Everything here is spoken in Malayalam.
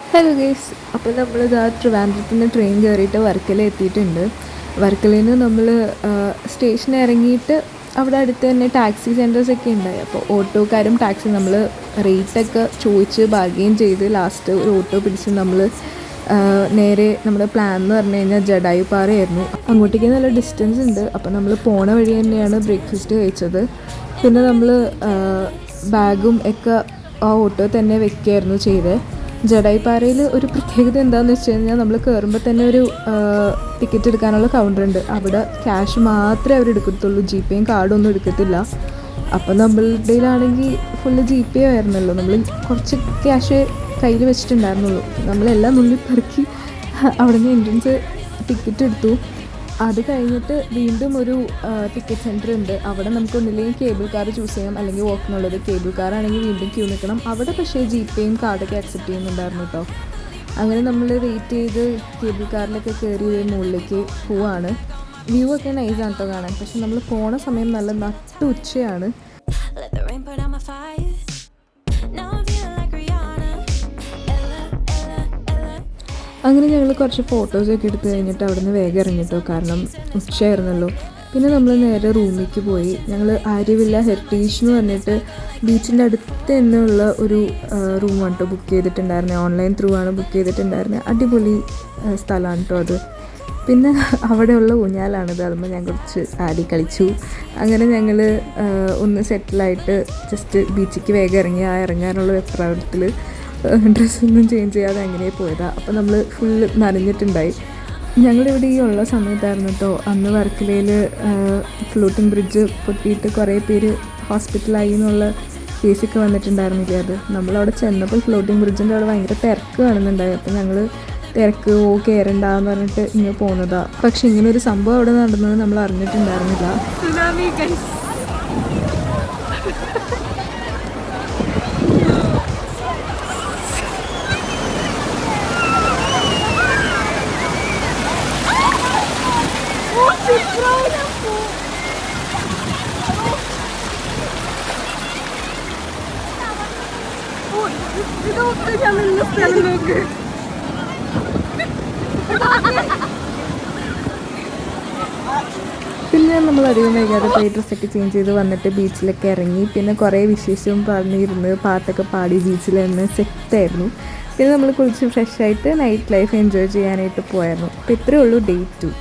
ഹലോ ഗൈസ്, അപ്പോൾ നമ്മളിതാ ട്രിവാൻഡ്രത്തിൽ നിന്ന് ട്രെയിൻ കയറിയിട്ട് വർക്കല എത്തിയിട്ടുണ്ട്. വർക്കലയിൽ നിന്ന് നമ്മൾ സ്റ്റേഷനിൽ ഇറങ്ങിയിട്ട് അവിടെ അടുത്ത് തന്നെ ടാക്സി സെൻറ്റേഴ്സൊക്കെ ഉണ്ടായി. അപ്പോൾ ഓട്ടോക്കാരും ടാക്സി നമ്മൾ റേറ്റൊക്കെ ചോദിച്ച് ബാർഗെയിൻ ചെയ്ത് ലാസ്റ്റ് ഒരു ഓട്ടോ പിടിച്ച് നമ്മൾ നേരെ നമ്മുടെ പ്ലാൻ എന്ന് പറഞ്ഞു കഴിഞ്ഞാൽ ജഡായുപ്പാറയായിരുന്നു. അങ്ങോട്ടേക്ക് നല്ല ഡിസ്റ്റൻസ് ഉണ്ട്. അപ്പോൾ നമ്മൾ പോണ വഴി തന്നെയാണ് ബ്രേക്ക്ഫാസ്റ്റ് കഴിച്ചത്. പിന്നെ നമ്മൾ ബാഗും ഒക്കെ ആ ഓട്ടോ തന്നെ വെക്കുകയായിരുന്നു ചെയ്തത്. ജഡായുപ്പാറയിൽ ഒരു പ്രത്യേകത എന്താണെന്ന് വെച്ച് കഴിഞ്ഞാൽ നമ്മൾ കയറുമ്പോൾ തന്നെ ഒരു ടിക്കറ്റ് എടുക്കാനുള്ള കൗണ്ടറുണ്ട്. അവിടെ ക്യാഷ് മാത്രമേ അവർ എടുക്കത്തുള്ളൂ, ജി പേയും കാർഡൊന്നും എടുക്കത്തില്ല. അപ്പോൾ നമ്മളുടെയിലാണെങ്കിൽ ഫുള്ള് ജി പേ ആയിരുന്നല്ലോ, നമ്മൾ കുറച്ച് ക്യാഷ് കയ്യിൽ വെച്ചിട്ടുണ്ടായിരുന്നുള്ളൂ. നമ്മളെല്ലാം നുള്ളി പെറുക്കി അവിടെ നിന്ന് എൻട്രൻസ് ടിക്കറ്റ് എടുത്തു. അത് കഴിഞ്ഞിട്ട് വീണ്ടും ഒരു ടിക്കറ്റ് സെൻറ്റർ ഉണ്ട്. അവിടെ നമുക്ക് ഒന്നില്ലെങ്കിൽ കേബിൾ കാർ ചൂസ് ചെയ്യാം, അല്ലെങ്കിൽ വോക്കിനുള്ളത്. കേബിൾ കാറാണെങ്കിൽ വീണ്ടും ക്യൂ നിൽക്കണം. അവിടെ പക്ഷേ ജി പേയും കാർഡൊക്കെ അക്സെപ്റ്റ് ചെയ്യുന്നുണ്ടായിരുന്നു കേട്ടോ. അങ്ങനെ നമ്മൾ വെയിറ്റ് ചെയ്ത് കേബിൾ കാറിലൊക്കെ കയറി മുകളിലേക്ക് പോവാണ്. വ്യൂ ഒക്കെ നൈസാണ് കേട്ടോ കാണാൻ. പക്ഷെ നമ്മൾ പോണ സമയം നല്ല നട്ടു ഉച്ചയാണ്. അങ്ങനെ ഞങ്ങൾ കുറച്ച് ഫോട്ടോസൊക്കെ എടുത്ത് കഴിഞ്ഞിട്ട് അവിടെ നിന്ന് വേഗം ഇറങ്ങിട്ടോ, കാരണം ഉച്ചയായിരുന്നല്ലോ. പിന്നെ നമ്മൾ നേരെ റൂമിലേക്ക് പോയി. ഞങ്ങൾ ആര്യവില്ല ഹെറിറ്റേജ് എന്ന് പറഞ്ഞിട്ട് ബീച്ചിൻ്റെ അടുത്ത് തന്നെയുള്ള ഒരു റൂമാണ് കേട്ടോ ബുക്ക് ചെയ്തിട്ടുണ്ടായിരുന്നത്. ഓൺലൈൻ ത്രൂ ആണ് ബുക്ക് ചെയ്തിട്ടുണ്ടായിരുന്നത്. അടിപൊളി സ്ഥലമാണ് കേട്ടോ അത്. പിന്നെ അവിടെയുള്ള ഊഞ്ഞാലാണിത്. അതുമ്പോൾ ഞാൻ കുറച്ച് ആടി കളിച്ചു. അങ്ങനെ ഞങ്ങൾ ഒന്ന് സെറ്റിലായിട്ട് ജസ്റ്റ് ബീച്ചിലേക്ക് വേഗം ഇറങ്ങി. ആ ഇറങ്ങാനുള്ള വെപ്രാളത്തിൽ ഡ്രസ്സൊന്നും ചേഞ്ച് ചെയ്യാതെ അങ്ങനെ പോയതാണ്. അപ്പോൾ നമ്മൾ ഫുള്ള് നനഞ്ഞിട്ടുണ്ടായി. ഞങ്ങളിവിടെ ഈ ഉള്ള സമയത്തായിരുന്നു കേട്ടോ അന്ന് വർക്കലയിൽ ഫ്ലോട്ടിംഗ് ബ്രിഡ്ജ് പൊട്ടിയിട്ട് കുറേ പേര് ഹോസ്പിറ്റലായി എന്നുള്ള കേസൊക്കെ വന്നിട്ടുണ്ടായിരുന്നില്ലേ. അത് നമ്മളവിടെ ചെന്നപ്പോൾ ഫ്ലോട്ടിംഗ് ബ്രിഡ്ജിൻ്റെ അവിടെ ഭയങ്കര തിരക്ക് കാണുന്നുണ്ടായി. അപ്പോൾ ഞങ്ങൾ തിരക്ക് കയറണ്ടെന്ന് പറഞ്ഞിട്ട് ഇങ്ങനെ പോകുന്നതാണ്. പക്ഷെ ഇങ്ങനൊരു സംഭവം അവിടെ നടന്നത് നമ്മൾ അറിഞ്ഞിട്ടുണ്ടായിരുന്നില്ല. പിന്നെ നമ്മൾ അധികം വൈകാതെ പോയി ഡ്രസ്സൊക്കെ ചേഞ്ച് ചെയ്ത് വന്നിട്ട് ബീച്ചിലൊക്കെ ഇറങ്ങി. പിന്നെ കുറേ വിശേഷവും പറഞ്ഞിരുന്ന് പാട്ടൊക്കെ പാടി ബീച്ചിൽ തന്നെ സെറ്റായിരുന്നു. പിന്നെ നമ്മൾ കുളിച്ച് ഫ്രഷായിട്ട് നൈറ്റ് ലൈഫ് എൻജോയ് ചെയ്യാനായിട്ട് പോയായിരുന്നു. അപ്പോൾ ഇത്രയേ ഉള്ളൂ ഡേ 2.